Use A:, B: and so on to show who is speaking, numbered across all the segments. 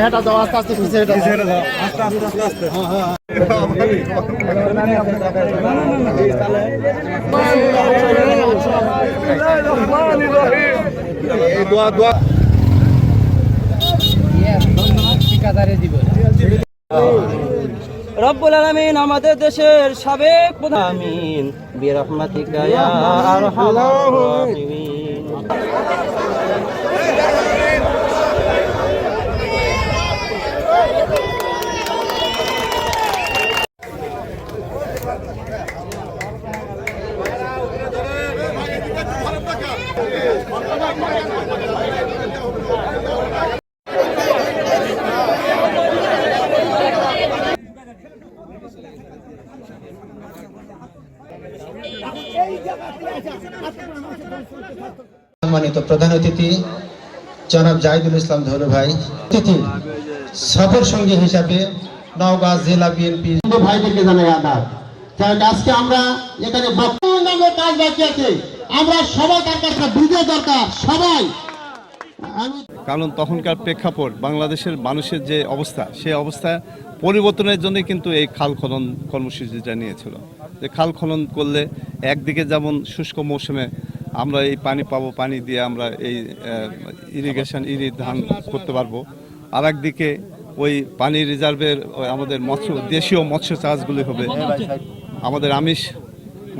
A: হেঁটা দাও, আস্তে আস্তে পিছিয়ে হেঁটা দাও, আস্তে আস্তে আস্তে আস্তে। দোয়া দোয়া
B: রব্বুল আলামিন আমাদের দেশের সাবেক প্রধান আমিন বিরহমাতিকা ইয়া আরহামার রাহিমিন।
C: সম্মানিত প্রধান অতিথি জনাব জাহিদুল ইসলাম ধরু ভাই, অতিথি সফর সঙ্গী হিসাবে নওগাঁ জেলা বিএনপি
A: ভাইদেরকে জানাই আদাব। কারণ আজকে আমরা এখানে বক্তব্য কাজ বাকি আছে, আমরা সবাই তার কাছে বুঝে দরকার সবাই।
D: কারণ তখনকার প্রেক্ষাপট বাংলাদেশের মানুষের যে অবস্থা, সেই অবস্থা পরিবর্তনের জন্য কিন্তু এই খাল খনন কর্মসূচিটা নিয়েছিল। যে খাল খনন করলে একদিকে যেমন শুষ্ক মৌসুমে আমরা এই পানি পাবো, পানি দিয়ে আমরা এই ইরিগেশন ধান করতে পারবো, আর একদিকে ওই পানি রিজার্ভের আমাদের দেশীয় মৎস্য চাষগুলি হবে, আমাদের আমিষ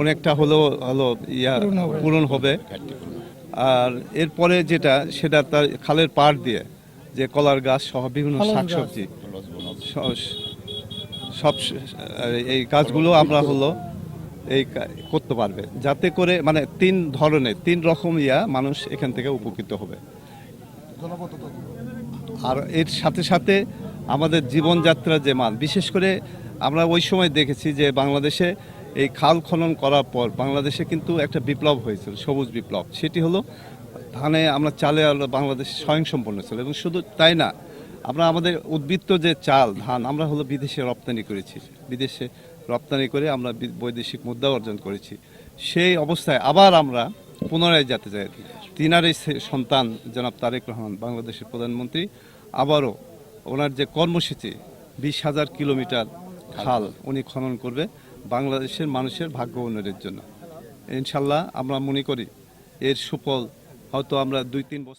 D: অনেকটা হলো পূরণ হবে। আর এরপরে সেটা তার খালের পাড় দিয়ে যে কলার গাছ সহ বিভিন্ন শাকসবজি সব এই গাছগুলো আমরা এই করতে পারবে, যাতে করে মানে তিন রকম মানুষ এখান থেকে উপকৃত হবে। আর এর সাথে সাথে আমাদের জীবনযাত্রার যে মান, বিশেষ করে আমরা ওই সময় দেখেছি যে বাংলাদেশে এই খাল খনন করার পর বাংলাদেশে কিন্তু একটা বিপ্লব হয়েছিল, সবুজ বিপ্লব। সেটি হলো ধানে আমরা চালে বাংলাদেশ স্বয়ংসম্পন্ন ছিল, এবং শুধু তাই না, আমরা আমাদের উদ্বৃত্ত যে চাল ধান আমরা বিদেশে রপ্তানি করেছি, বিদেশে রপ্তানি করে আমরা বৈদেশিক মুদ্রা অর্জন করেছি। সেই অবস্থায় আবার আমরা পুনরায় যেতে চাই। তিনারই সন্তান জনাব তারেক রহমান বাংলাদেশের প্রধানমন্ত্রী আবারও ওনার যে কর্মসূচি 20,000 কিলোমিটার খাল উনি খনন করবে বাংলাদেশের মানুষের ভাগ্য উন্নয়নের জন্য। ইনশাল্লাহ আমরা মনে করি এর সুফল হয়তো আমরা 2-3 বছর